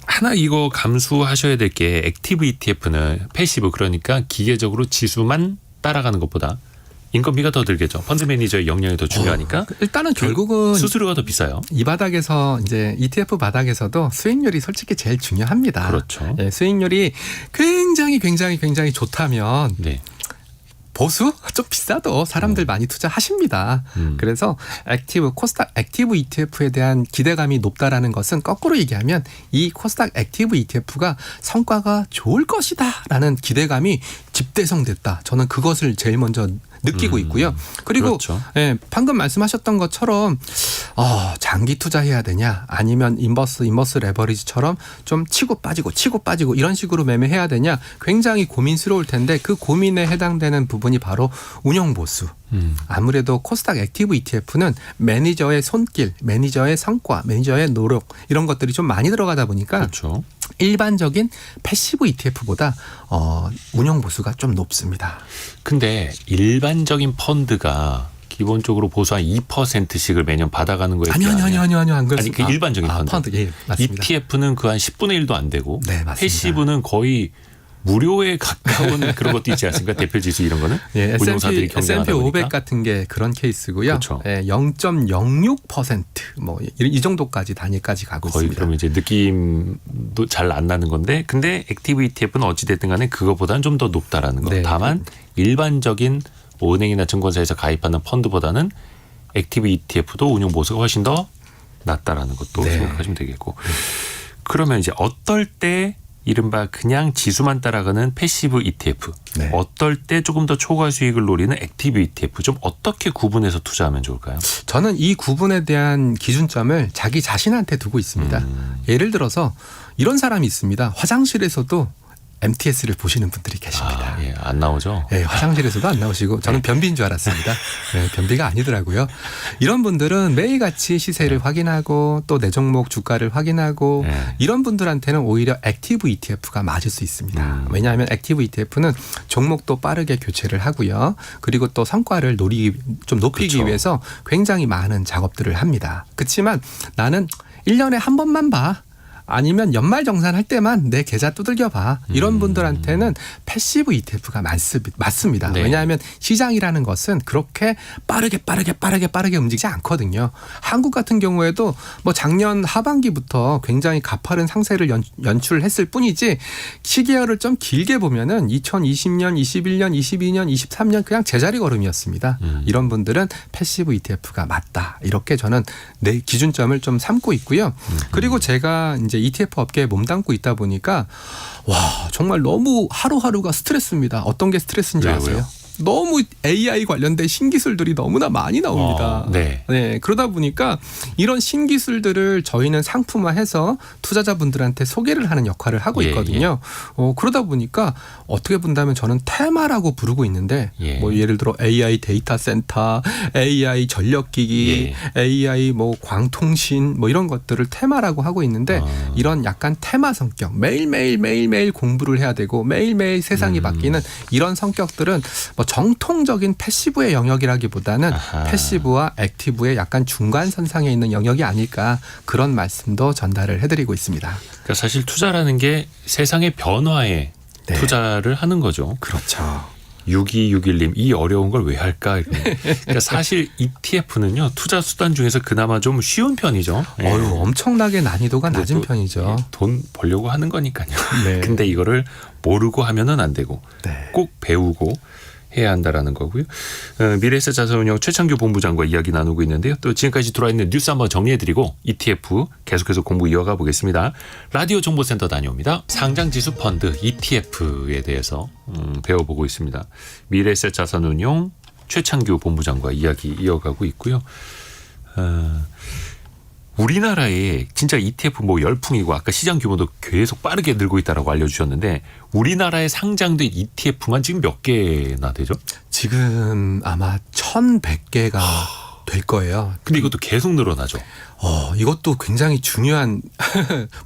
하나 이거 감수하셔야 될 게 액티브 ETF는 패시브 그러니까 기계적으로 지수만 따라가는 것보다 인건비가 더 들겠죠. 펀드 매니저의 역량이 더 중요하니까. 일단은 결국은 수수료가 더 비싸요. 이 바닥에서 이제 ETF 바닥에서도 수익률이 솔직히 제일 중요합니다. 그렇죠. 예, 수익률이 굉장히 좋다면 네. 보수 좀 비싸도 사람들 많이 투자하십니다. 그래서 코스닥 액티브 ETF에 대한 기대감이 높다라는 것은 거꾸로 얘기하면 이 코스닥 액티브 ETF가 성과가 좋을 것이다라는 기대감이 집대성됐다. 저는 그것을 제일 먼저 느끼고 있고요. 그리고 그렇죠. 예, 방금 말씀하셨던 것처럼 장기 투자해야 되냐 아니면 인버스 레버리지처럼 좀 치고 빠지고 이런 식으로 매매해야 되냐 굉장히 고민스러울 텐데 그 고민에 해당되는 부분이 바로 운영 보수. 아무래도 코스닥 액티브 ETF는 매니저의 손길, 매니저의 성과, 매니저의 노력 이런 것들이 좀 많이 들어가다 보니까 그렇죠. 일반적인 패시브 ETF보다 운영 보수가 좀 높습니다. 근데 일반적인 펀드가 기본적으로 보수 한 2%씩을 매년 받아가는 거예요. 아니요 안 그렇습니다. 아니 그 일반적인 펀드. 예, 맞습니다. ETF는 그 한 10분의 1도 안 되고 네, 맞습니다. 패시브는 거의 무료에 가까운 그런 것도 있지 않습니까? 대표 지수 이런 거는 예, 운용사들이 S&P 경쟁하다 보니까 500 같은 게 그런 케이스고요. 그렇죠. 예, 0.06% 뭐 이 정도까지 단위까지 가고 거의 있습니다. 그러면 이제 느낌도 잘 안 나는 건데 근데 액티브 ETF는 어찌 됐든 간에 그거보다는 좀 더 높다라는 거. 네. 다만 일반적인 은행이나 증권사에서 가입하는 펀드보다는 액티브 ETF도 운용 보수가 훨씬 더 낫다라는 것도 네. 생각하시면 되겠고. 그러면 이제 어떨 때 이른바 그냥 지수만 따라가는 패시브 ETF, 네. 어떨 때 조금 더 초과 수익을 노리는 액티브 ETF 좀 어떻게 구분해서 투자하면 좋을까요? 저는 이 구분에 대한 기준점을 자기 자신한테 두고 있습니다. 예를 들어서 이런 사람이 있습니다. 화장실에서도 MTS를 보시는 분들이 계십니다. 예, 안 나오죠? 네, 화장실에서도 안 나오시고 저는 변비인 줄 알았습니다. 네, 변비가 아니더라고요. 이런 분들은 매일같이 시세를 확인하고 또 내 종목 주가를 확인하고 네. 이런 분들한테는 오히려 액티브 ETF가 맞을 수 있습니다. 왜냐하면 액티브 ETF는 종목도 빠르게 교체를 하고요. 그리고 또 성과를 좀 높이기 그렇죠. 위해서 굉장히 많은 작업들을 합니다. 그렇지만 나는 1년에 한 번만 봐. 아니면 연말정산할 때만 내 계좌 두들겨 봐. 이런 분들한테는 패시브 ETF가 맞습니다. 네. 왜냐하면 시장이라는 것은 그렇게 빠르게 움직이지 않거든요. 한국 같은 경우에도 뭐 작년 하반기부터 굉장히 가파른 상세를 연출했을 뿐이지 시기열을 좀 길게 보면은 2020년, 21년, 22년, 23년 그냥 제자리 걸음이었습니다. 이런 분들은 패시브 ETF가 맞다. 이렇게 저는 내 기준점을 좀 삼고 있고요. 그리고 제가 이제 ETF 업계에 몸담고 있다 보니까 와 정말 너무 하루하루가 스트레스입니다. 어떤 게 스트레스인지 왜요? 아세요? 너무 AI 관련된 신기술들이 너무나 많이 나옵니다. 네. 네, 그러다 보니까 이런 신기술들을 저희는 상품화해서 투자자분들한테 소개를 하는 역할을 하고 예, 있거든요. 그러다 보니까 어떻게 본다면 저는 테마라고 부르고 있는데 예. 뭐 예를 들어 AI 데이터 센터, AI 전력기기, AI 뭐 광통신 뭐 이런 것들을 테마라고 하고 있는데 이런 약간 테마 성격 매일매일 공부를 해야 되고 매일매일 세상이 바뀌는 이런 성격들은 뭐 정통적인 패시브의 영역이라기보다는 패시브와 액티브의 약간 중간선상에 있는 영역이 아닐까 그런 말씀도 전달을 해드리고 있습니다. 그러니까 사실 투자라는 게 세상의 변화에 네. 투자를 하는 거죠. 그렇죠. 6261님 이 어려운 걸 왜 할까? 그러니까 사실 ETF는요 투자 수단 중에서 그나마 좀 쉬운 편이죠. 예. 엄청나게 난이도가 낮은 또, 편이죠. 예, 돈 벌려고 하는 거니까요. 네. 근데 이거를 모르고 하면은 안 되고 네. 꼭 배우고 해야 한다라는 거고요. 미래에셋 자산운용 최창규 본부장과 이야기 나누고 있는데요. 또 지금까지 들어와 있는 뉴스 한번 정리해드리고 ETF 계속해서 공부 이어가 보겠습니다. 라디오 정보센터 다녀옵니다. 상장지수 펀드 ETF에 대해서 배워보고 있습니다. 미래에셋 자산운용 최창규 본부장과 이야기 이어가고 있고요. 우리나라에 진짜 ETF 뭐 열풍이고 아까 시장 규모도 계속 빠르게 늘고 있다라고 알려주셨는데 우리나라에 상장된 ETF만 지금 몇 개나 되죠? 지금 아마 1,100개가 될 거예요. 근데 이것도 계속 늘어나죠. 이것도 굉장히 중요한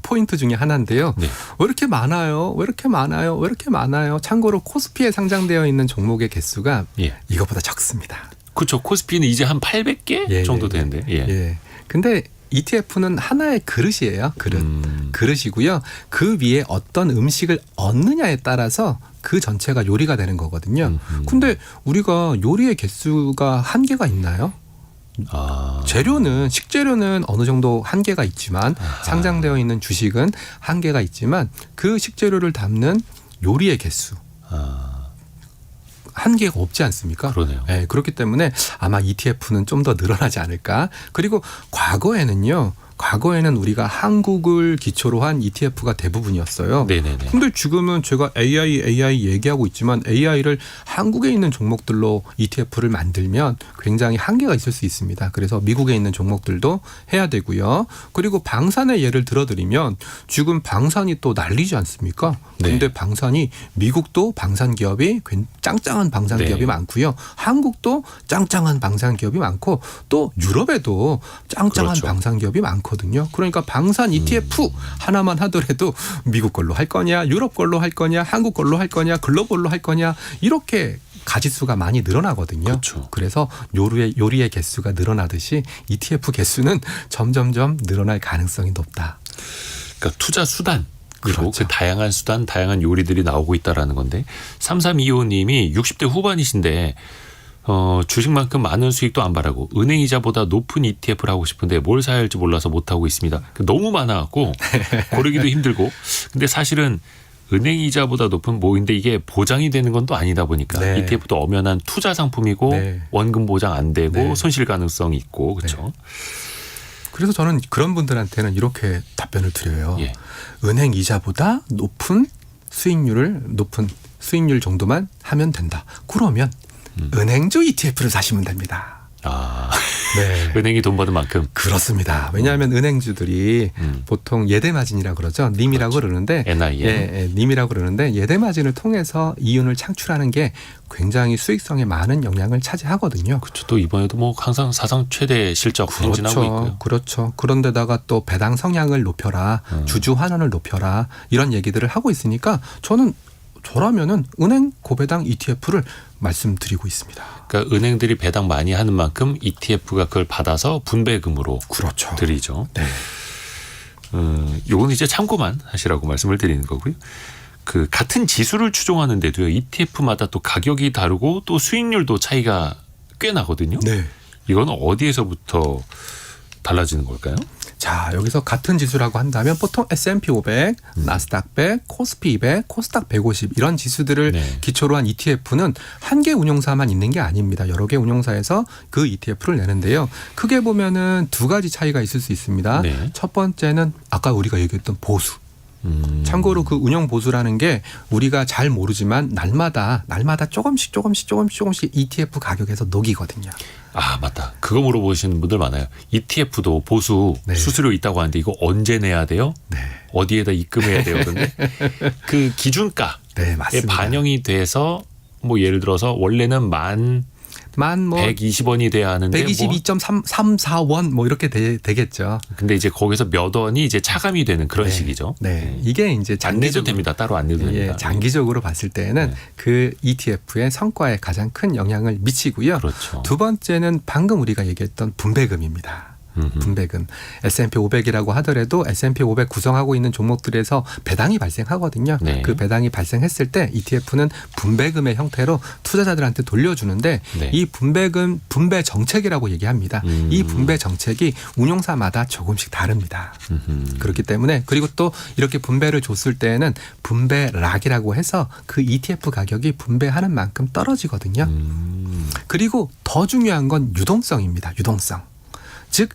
포인트 중에 하나인데요. 네. 왜 이렇게 많아요? 왜 이렇게 많아요? 왜 이렇게 많아요? 참고로 코스피에 상장되어 있는 종목의 개수가 예. 이것보다 적습니다. 그렇죠. 코스피는 이제 한 800개 정도 되는데. 예. 근데 ETF는 하나의 그릇이에요. 그릇이고요. 그 위에 어떤 음식을 얹느냐에 따라서 그 전체가 요리가 되는 거거든요. 근데 우리가 요리의 개수가 한계가 있나요? 식재료는 어느 정도 한계가 있지만 상장되어 있는 주식은 한계가 있지만 그 식재료를 담는 요리의 개수 한계가 없지 않습니까? 그러네요. 네, 그렇기 때문에 아마 ETF는 좀 더 늘어나지 않을까. 그리고 과거에는 우리가 한국을 기초로 한 ETF가 대부분이었어요. 네네네. 근데 지금은 제가 AI 얘기하고 있지만 AI를 한국에 있는 종목들로 ETF를 만들면 굉장히 한계가 있을 수 있습니다. 그래서 미국에 있는 종목들도 해야 되고요. 그리고 방산의 예를 들어드리면 지금 방산이 또 난리지 않습니까? 네. 근데 방산이 미국도 방산 기업이 짱짱한 방산 기업이 많고요. 한국도 짱짱한 방산 기업이 많고 또 유럽에도 짱짱한 그렇죠. 방산 기업이 많거든요. 그러니까 방산 ETF 하나만 하더라도 미국 걸로 할 거냐, 유럽 걸로 할 거냐, 한국 걸로 할 거냐, 글로벌로 할 거냐 이렇게 가지수가 많이 늘어나거든요. 그렇죠. 그래서 요리의 개수가 늘어나듯이 ETF 개수는 점점점 늘어날 가능성이 높다. 그러니까 투자 수단. 그리고 그렇죠. 그 다양한 수단, 다양한 요리들이 나오고 있다라는 건데 3325님이 60대 후반이신데 주식만큼 많은 수익도 안 바라고 은행이자보다 높은 ETF를 하고 싶은데 뭘 사야 할지 몰라서 못하고 있습니다. 너무 많아갖고 고르기도 힘들고 근데 사실은 은행이자보다 높은 근데 이게 보장이 되는 건 또 아니다 보니까 네. ETF도 엄연한 투자 상품이고 네. 원금 보장 안 되고 네. 손실 가능성이 있고 그렇죠. 네. 그래서 저는 그런 분들한테는 이렇게 답변을 드려요. 예. 은행 이자보다 높은 수익률 정도만 하면 된다. 그러면 은행주 ETF를 사시면 됩니다. 네. 은행이 돈 버는 만큼 그렇습니다. 왜냐하면 은행주들이 보통 예대마진이라고 그러죠. 님이라고 그렇죠. 그러는데 NIM. 님이라고 그러는데 예대마진을 통해서 이윤을 창출하는 게 굉장히 수익성에 많은 영향을 차지하거든요. 그렇죠. 또 이번에도 항상 사상 최대 실적 행진하고 있고요. 그렇죠. 그런데다가 또 배당 성향을 높여라, 주주 환원을 높여라 이런 얘기들을 하고 있으니까 저라면은 은행 고배당 ETF를 말씀드리고 있습니다. 그러니까 은행들이 배당 많이 하는 만큼 ETF가 그걸 받아서 분배금으로 그렇죠. 드리죠. 네. 요건 이제 참고만 하시라고 말씀을 드리는 거고요. 그 같은 지수를 추종하는데도요. ETF마다 또 가격이 다르고 또 수익률도 차이가 꽤 나거든요. 네. 이건 어디에서부터 달라지는 걸까요? 자, 여기서 같은 지수라고 한다면 보통 S&P 500, 나스닥 100, 코스피 200, 코스닥 150 이런 지수들을 네. 기초로 한 ETF는 한 개 운용사만 있는 게 아닙니다. 여러 개 운용사에서 그 ETF를 내는데요. 크게 보면은 두 가지 차이가 있을 수 있습니다. 네. 첫 번째는 아까 우리가 얘기했던 보수. 참고로 그 운영 보수라는 게 우리가 잘 모르지만 날마다 조금씩 ETF 가격에서 녹이거든요. 맞다. 그거 물어보시는 분들 많아요. ETF도 보수 네. 수수료 있다고 하는데 이거 언제 내야 돼요? 네. 어디에다 입금해야 돼요? 그런데 그 기준가에 네, 맞습니다. 반영이 돼서 예를 들어서 원래는 120원이 돼야 하는데 122.334원 이렇게 되겠죠. 근데 이제 거기서 몇 원이 이제 차감이 되는 그런 식이죠. 네. 이게 이제 안 내도 됩니다. 따로 안 내도 됩니다. 장기적으로 봤을 때는 그 ETF의 성과에 가장 큰 영향을 미치고요. 그렇죠. 두 번째는 방금 우리가 얘기했던 분배금입니다. 분배금. S&P 500이라고 하더라도 S&P 500 구성하고 있는 종목들에서 배당이 발생하거든요. 네. 그 배당이 발생했을 때 ETF는 분배금의 형태로 투자자들한테 돌려주는데 네. 이 분배금 분배 정책이라고 얘기합니다. 이 분배 정책이 운용사마다 조금씩 다릅니다. 그렇기 때문에 그리고 또 이렇게 분배를 줬을 때는 분배락이라고 해서 그 ETF 가격이 분배하는 만큼 떨어지거든요. 그리고 더 중요한 건 유동성입니다. 유동성. 즉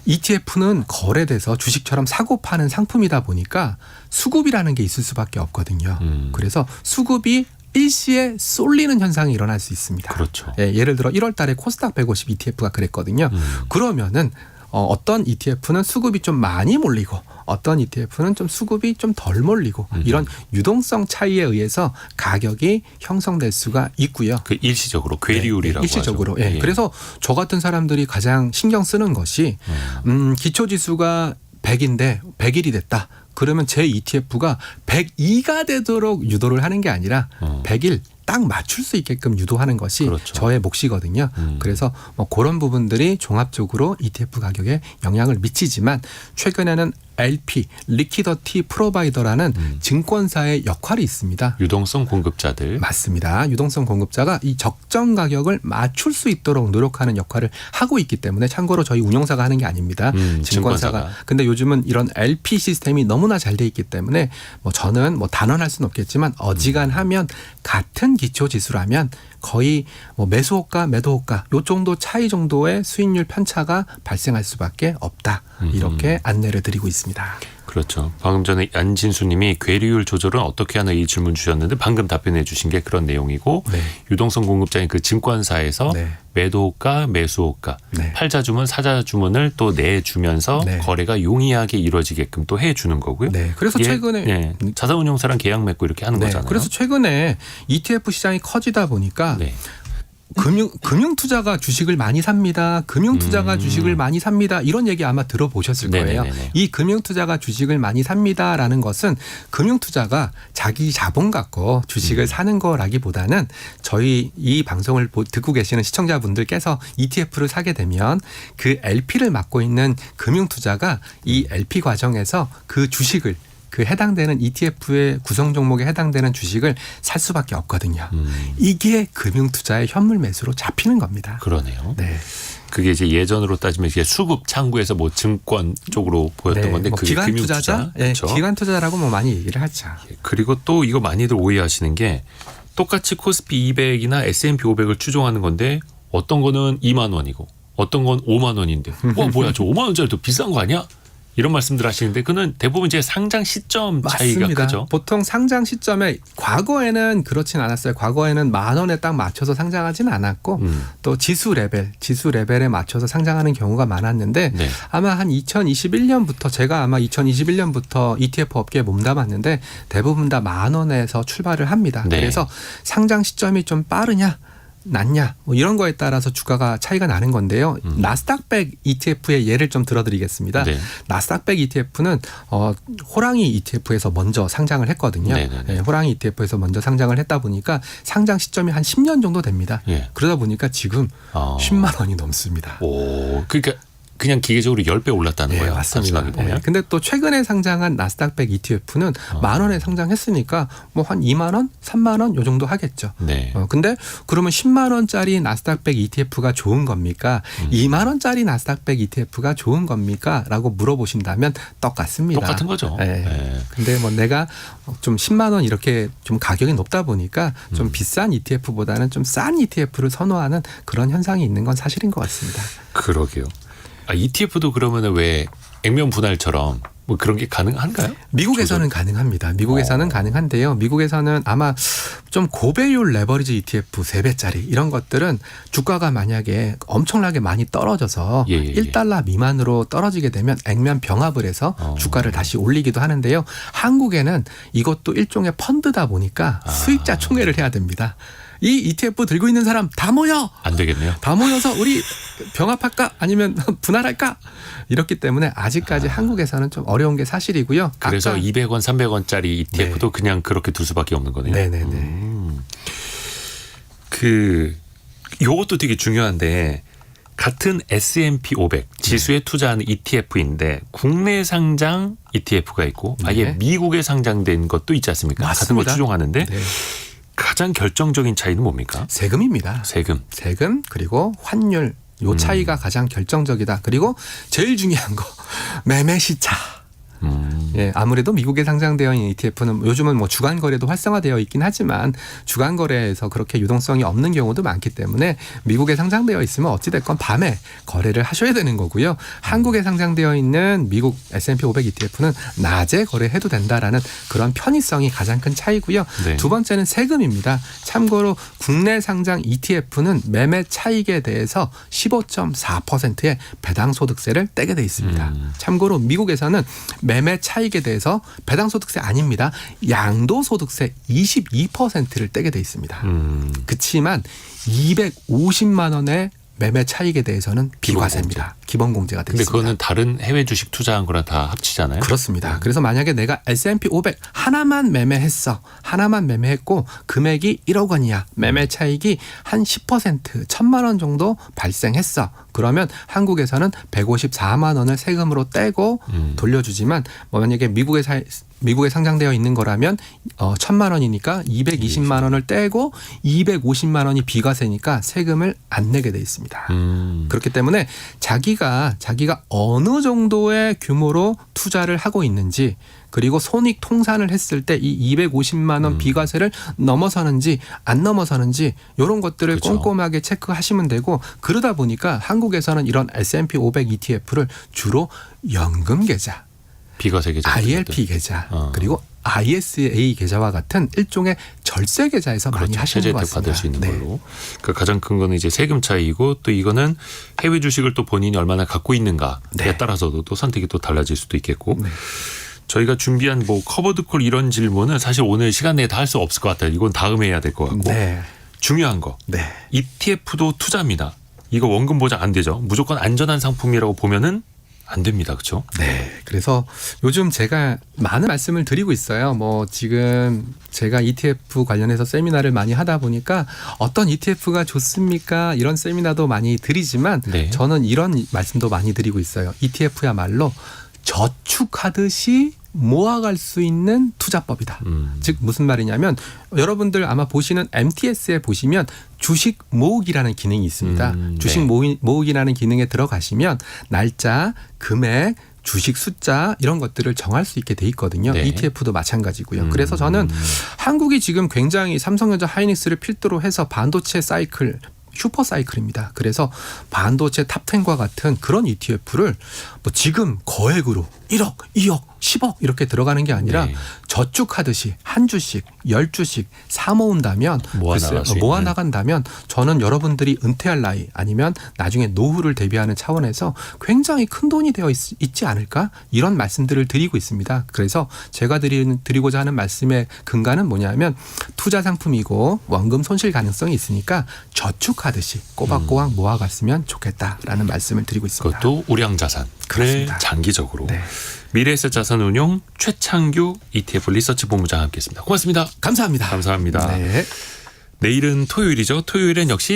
ETF는 거래돼서 주식처럼 사고 파는 상품이다 보니까 수급이라는 게 있을 수밖에 없거든요. 그래서 수급이 일시에 쏠리는 현상이 일어날 수 있습니다. 그렇죠. 예를 들어 1월 달에 코스닥 150 ETF가 그랬거든요. 그러면은 어떤 ETF는 수급이 좀 많이 몰리고 어떤 ETF는 좀 수급이 좀 덜 몰리고 이런 유동성 차이에 의해서 가격이 형성될 수가 있고요. 그 일시적으로 괴리율이라고 일시적으로. 하죠. 예. 그래서 저 같은 사람들이 가장 신경 쓰는 것이 기초지수가 100인데 100일이 됐다. 그러면 제 ETF가 102가 되도록 유도를 하는 게 아니라 100일 딱 맞출 수 있게끔 유도하는 것이 그렇죠. 저의 몫이거든요. 그래서 뭐 그런 부분들이 종합적으로 ETF 가격에 영향을 미치지만 최근에는 LP, 리퀴더티 프로바이더라는 증권사의 역할이 있습니다. 유동성 공급자들. 맞습니다. 유동성 공급자가 이 적정 가격을 맞출 수 있도록 노력하는 역할을 하고 있기 때문에 참고로 저희 운용사가 하는 게 아닙니다. 증권사가. 근데 요즘은 이런 LP 시스템이 너무나 잘 돼 있기 때문에 뭐 저는 뭐 단언할 수는 없겠지만 어지간하면 같은 기초 지수라면 거의 뭐 매수호가, 매도호가 요 정도 차이 정도의 수익률 편차가 발생할 수밖에 없다. 이렇게 안내를 드리고 있습니다. 그렇죠. 방금 전에 안진수님이 괴리율 조절은 어떻게 하나 이 질문 주셨는데 방금 답변해 주신 게 그런 내용이고 네. 유동성 공급자인 그 증권사에서 네. 매도호가, 매수호가, 네. 팔자주문, 사자주문을 또 내주면서 네. 거래가 용이하게 이루어지게끔 또 해주는 거고요. 네. 그래서 이게, 최근에 네. 자산운용사랑 계약 맺고 이렇게 하는 네. 거잖아요. 그래서 최근에 ETF 시장이 커지다 보니까 네. 금융 투자가 주식을 많이 삽니다. 금융 투자가 주식을 많이 삽니다. 이런 얘기 아마 들어보셨을 거예요. 네네네네. 이 금융 투자가 주식을 많이 삽니다라는 것은 금융 투자가 자기 자본 갖고 주식을 사는 거라기보다는 저희 이 방송을 듣고 계시는 시청자분들께서 ETF를 사게 되면 그 LP를 맡고 있는 금융 투자가 이 LP 과정에서 그 주식을 그 해당되는 ETF의 구성 종목에 해당되는 주식을 살 수밖에 없거든요. 이게 금융투자의 현물 매수로 잡히는 겁니다. 그러네요. 네. 그게 이제 예전으로 따지면 이게 수급 창구에서 뭐 증권 쪽으로 보였던 건데 뭐 그게 기관 금융투자. 투자자, 그렇죠. 기관 투자라고 뭐 많이 얘기를 하죠. 그리고 또 이거 많이들 오해하시는 게 똑같이 코스피 200이나 S&P 500을 추종하는 건데 어떤 거는 2만 원이고 어떤 건 5만 원인데 뭐야 저 5만 원짜리 더 비싼 거 아니야? 이런 말씀들 하시는데 그는 대부분 이제 상장 시점 차이가 맞습니다. 크죠. 보통 상장 시점에 과거에는 그렇진 않았어요. 과거에는 10,000원에 딱 맞춰서 상장하지는 않았고 또 지수 레벨에 맞춰서 상장하는 경우가 많았는데 네. 아마 한 2021년부터 제가 아마 2021년부터 ETF 업계에 몸담았는데 대부분 다 10,000원에서 출발을 합니다. 네. 그래서 상장 시점이 좀 빠르냐 낮냐 뭐 이런 거에 따라서 주가가 차이가 나는 건데요. 나스닥백 ETF의 예를 좀 들어드리겠습니다. 네. 나스닥백 ETF는 호랑이 ETF에서 먼저 상장을 했거든요. 네네네. 네, 호랑이 ETF에서 먼저 상장을 했다 보니까 상장 시점이 한 10년 정도 됩니다. 예. 그러다 보니까 지금 10만 원이 넘습니다. 오, 그러니까 그냥 기계적으로 10배 올랐다는 거예요. 맞습니다. 단순하게 보면. 네. 근데 또 최근에 상장한 나스닥백 ETF는 10,000원에 상장했으니까 뭐 한 2만 원, 3만 원 요 정도 하겠죠. 네. 근데 그러면 10만 원짜리 나스닥백 ETF가 좋은 겁니까? 2만 원짜리 나스닥백 ETF가 좋은 겁니까? 라고 물어보신다면 똑같습니다. 똑같은 거죠. 네. 네. 근데 뭐 내가 좀 10만 원 이렇게 좀 가격이 높다 보니까 좀 비싼 ETF보다는 좀 싼 ETF를 선호하는 그런 현상이 있는 건 사실인 것 같습니다. 그러게요. ETF도 그러면 왜 액면 분할처럼 뭐 그런 게 가능한가요? 미국에서는 가능합니다. 미국에서는 가능한데요. 미국에서는 아마 좀 고배율 레버리지 ETF 3배짜리 이런 것들은 주가가 만약에 엄청나게 많이 떨어져서 예, 예, 예. 1달러 미만으로 떨어지게 되면 액면 병합을 해서 주가를 다시 올리기도 하는데요. 한국에는 이것도 일종의 펀드다 보니까 수익자 총회를 해야 됩니다. 이 ETF 들고 있는 사람 다 모여! 안 되겠네요. 다 모여서 우리 병합할까? 아니면 분할할까? 이렇기 때문에 아직까지 한국에서는 좀 어려운 게 사실이고요. 그래서 아까 200원, 300원짜리 ETF도 그냥 그렇게 둘 수밖에 없는 거네요. 네네네. 요것도 되게 중요한데 같은 S&P 500 지수에 투자하는 ETF인데 국내 상장 ETF가 있고 아예 네. 미국에 상장된 것도 있지 않습니까? 같은 거 맞습니다. 추종하는데 네. 가장 결정적인 차이는 뭡니까? 세금입니다. 세금. 그리고 환율 요 차이가 가장 결정적이다. 그리고 제일 중요한 거 매매 시차. 예, 아무래도 미국에 상장되어 있는 ETF는 요즘은 뭐 주간 거래도 활성화되어 있긴 하지만 주간 거래에서 그렇게 유동성이 없는 경우도 많기 때문에 미국에 상장되어 있으면 어찌됐건 밤에 거래를 하셔야 되는 거고요. 한국에 상장되어 있는 미국 S&P 500 ETF는 낮에 거래해도 된다라는 그런 편의성이 가장 큰 차이고요. 네. 두 번째는 세금입니다. 참고로 국내 상장 ETF는 매매 차익에 대해서 15.4%의 배당소득세를 떼게 돼 있습니다. 참고로 미국에서는 매매 차익에 대해서 배당소득세 아닙니다. 양도소득세 22%를 떼게 돼 있습니다. 그렇지만 250만 원의 매매 차익에 대해서는 비과세입니다. 기본공제가 근데 되겠습니다. 그거는 다른 해외 주식 투자한 거랑 다 합치잖아요. 그렇습니다. 그래서 만약에 내가 S&P 500 하나만 매매했어. 하나만 매매했고 금액이 1억 원이야. 매매 차익이 한 10% 1,000만 원 정도 발생했어. 그러면 한국에서는 154만 원을 세금으로 떼고 돌려주지만 만약에 미국에 상장되어 있는 거라면 1,000만 원이니까 220만 원을 떼고 250만 원이 비과세니까 세금을 안 내게 돼 있습니다. 그렇기 때문에 자기가 어느 정도의 규모로 투자를 하고 있는지 그리고 손익 통산을 했을 때 이 250만 원 비과세를 넘어서는지 안 넘어서는지 이런 것들을 그렇죠. 꼼꼼하게 체크하시면 되고 그러다 보니까 한국에서는 이런 S&P 500 ETF를 주로 연금 계좌 비과세 계좌, ILP 계좌 그리고 ISA 계좌와 같은 일종의 절세 계좌에서 많이 하시는 것 세제 혜택 같습니다. 받을 수 있는 네. 걸로. 그러니까 가장 큰 거는 이제 세금 차이고 또 이거는 해외 주식을 또 본인이 얼마나 갖고 있는가에 네. 따라서도 또 선택이 또 달라질 수도 있겠고. 네. 저희가 준비한 뭐 커버드콜 이런 질문은 사실 오늘 시간 내에 다 할 수 없을 것 같아요. 이건 다음에 해야 될 것 같고. 네. 중요한 거. 네. ETF도 투자입니다. 이거 원금 보장 안 되죠. 무조건 안전한 상품이라고 보면은 안 됩니다. 그렇죠? 네. 그래서 요즘 제가 많은 말씀을 드리고 있어요. 뭐 지금 제가 ETF 관련해서 세미나를 많이 하다 보니까 어떤 ETF가 좋습니까? 이런 세미나도 많이 드리지만 네. 저는 이런 말씀도 많이 드리고 있어요. ETF야말로 저축하듯이 모아갈 수 있는 투자법이다. 즉 무슨 말이냐면 여러분들 아마 보시는 MTS에 보시면 주식 모으기라는 기능이 있습니다. 주식 모으기라는 기능에 들어가시면 날짜, 금액, 주식 숫자 이런 것들을 정할 수 있게 돼 있거든요. 네. ETF도 마찬가지고요. 그래서 저는 한국이 지금 굉장히 삼성전자 하이닉스를 필두로 해서 반도체 사이클 슈퍼 사이클입니다. 그래서 반도체 탑10과 같은 그런 ETF를 뭐 지금 거액으로 1억, 2억, 10억 이렇게 들어가는 게 아니라 네. 저축하듯이 한 주씩, 10주씩 사 모은다면 모아 나간다면 저는 여러분들이 은퇴할 나이 아니면 나중에 노후를 대비하는 차원에서 굉장히 큰 돈이 되어 있지 않을까? 이런 말씀들을 드리고 있습니다. 그래서 제가 드리고자 하는 말씀의 근간은 뭐냐면 투자 상품이고 원금 손실 가능성이 있으니까 저축하듯이 꼬박꼬박 모아갔으면 좋겠다라는 말씀을 드리고 있습니다. 그것도 우량자산. 그렇습니다. 장기적으로. 네. 미래에셋 자산운용 최창규 ETF 리서치 본부장 함께했습니다. 고맙습니다. 감사합니다. 감사합니다. 네. 내일은 토요일이죠. 토요일엔 역시